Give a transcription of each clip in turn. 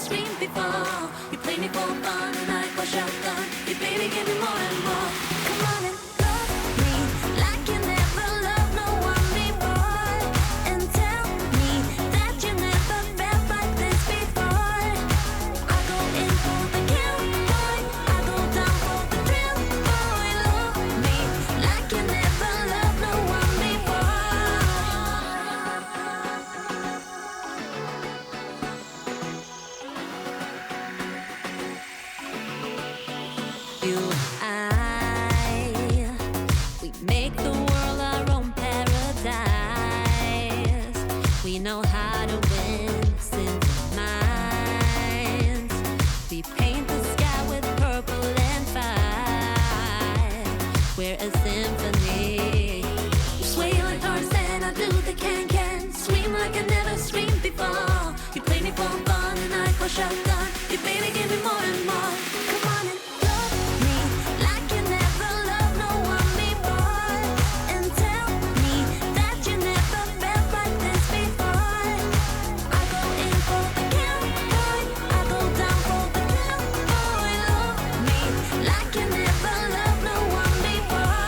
screamed before. You played me for fun and I call shotgun. You baby give me more and more. Come on and love me like you never loved no one before. And tell me that you never felt like this before. I go in for the kill, boy. I go down for the thrill, boy. Love me like you never loved no one before. You, we make the world our own paradise. We know how to win simple minds. We paint the sky with purple and fire. We're a symphony. You sway like Tarzan, I do the can-can. Scream like I never screamed before. You play me for fun and I call shotgun. You baby give me more and more. Come on and love me like you never loved no one before. And tell me that you never felt like this before. I go in for the kill, boy. I go down for the thrill, boy. Love me like you never loved no one before.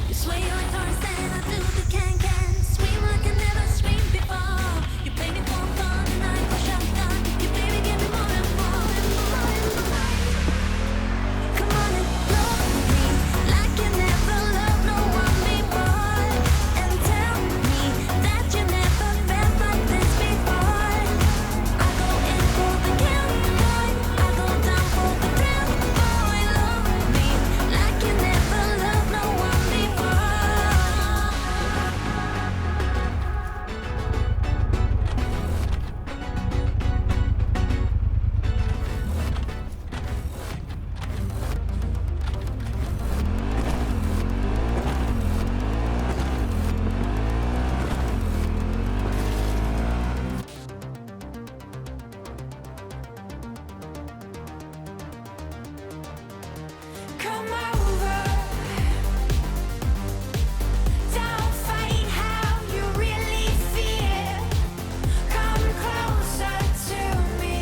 You sway like Tarzan, I do the can-can. Scream like I never screamed before. You play me for fun and I call shotgun. You baby give me more and more and more and more. Come on and love me like you never loved no one before. And tell me that you never felt like this before. I go in for the kill, boy. I go down for the thrill, boy. Love me like you never loved no one before. Come over. Don't fight how you really feel. Come closer to me.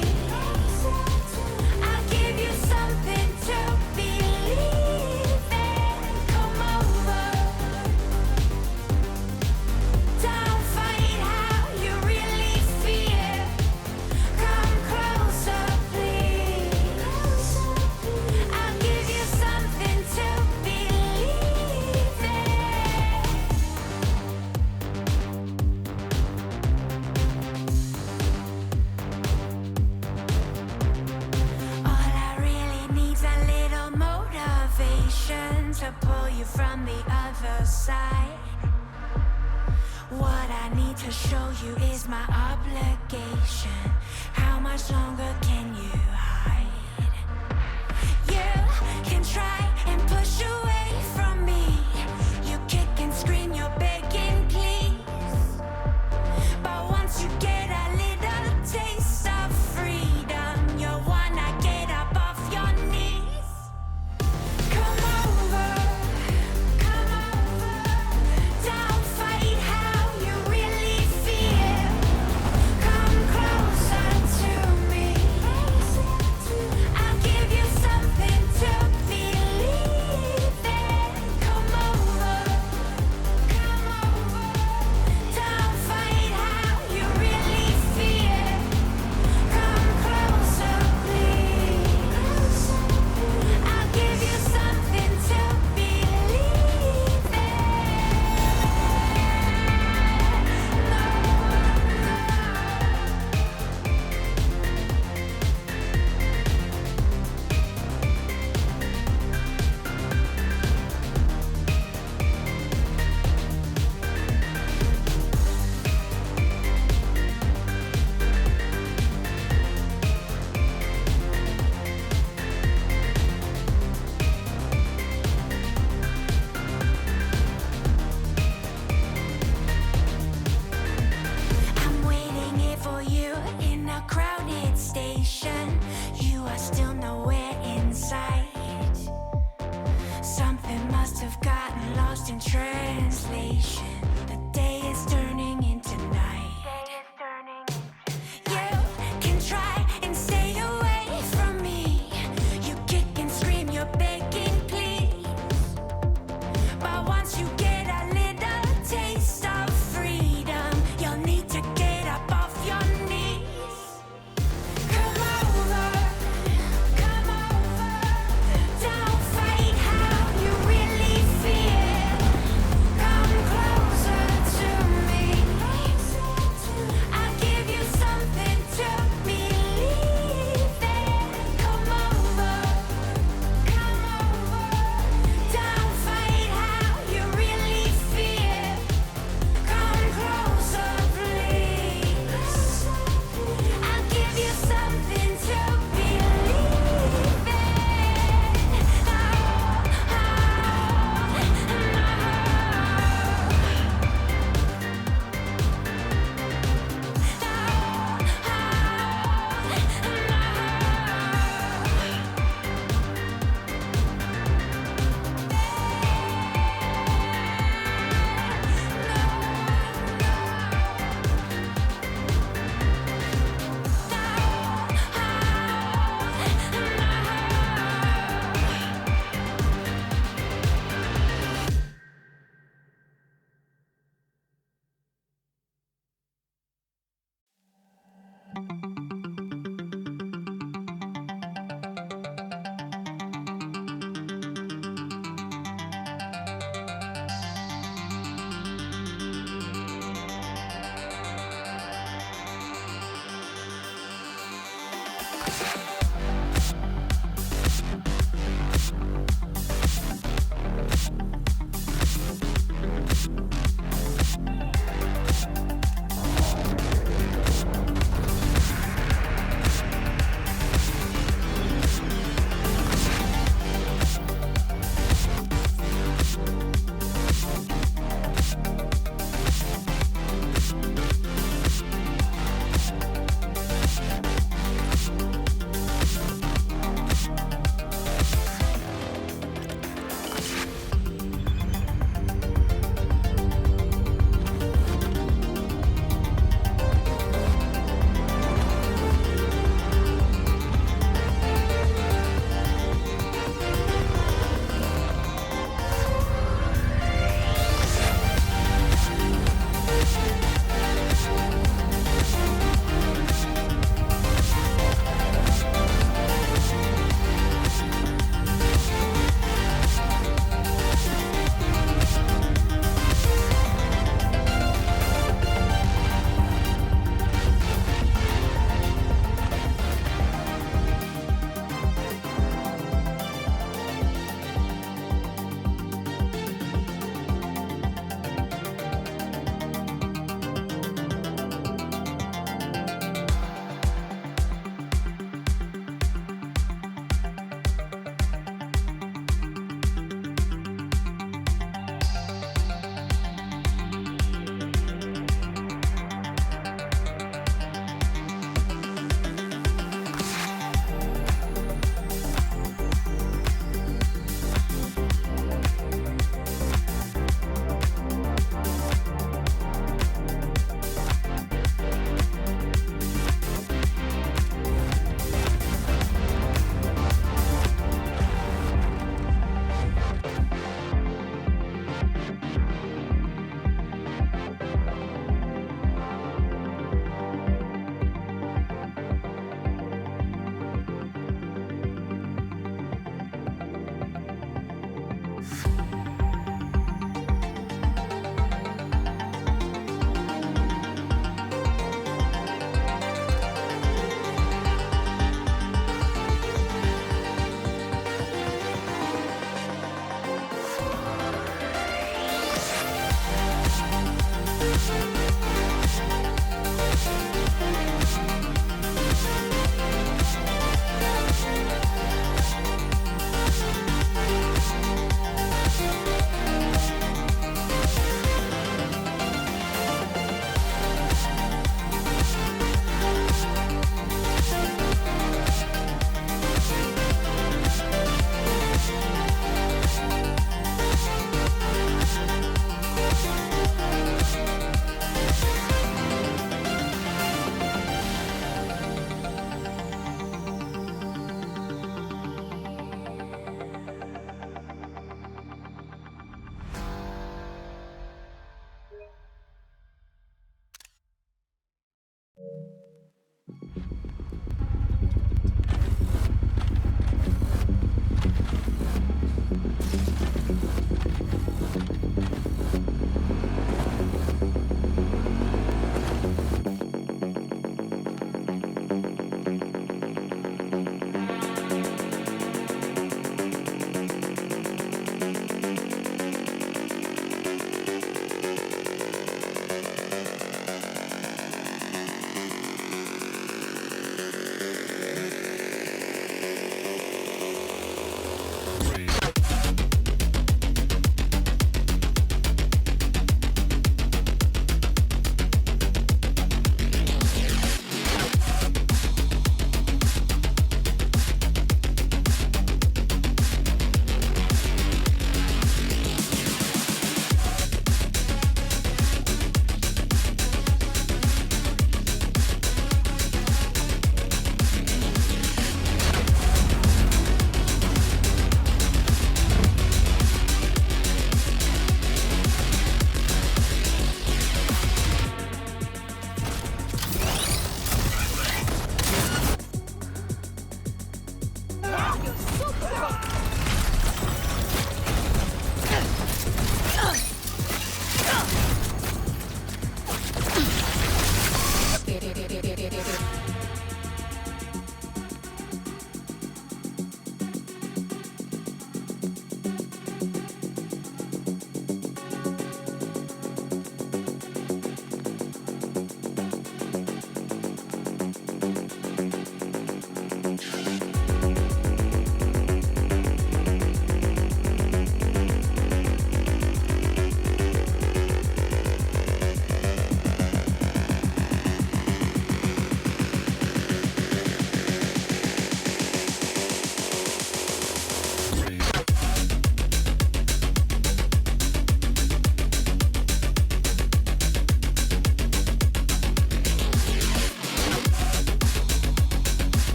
I'll give you something to believe in. Come over. Don't fight how you really feel. Come closer, please. I'll give you something to believe in. All I really need's a little motivation to pull you from the other side. What I need to show you is my obligation. How much longer can you hide? You can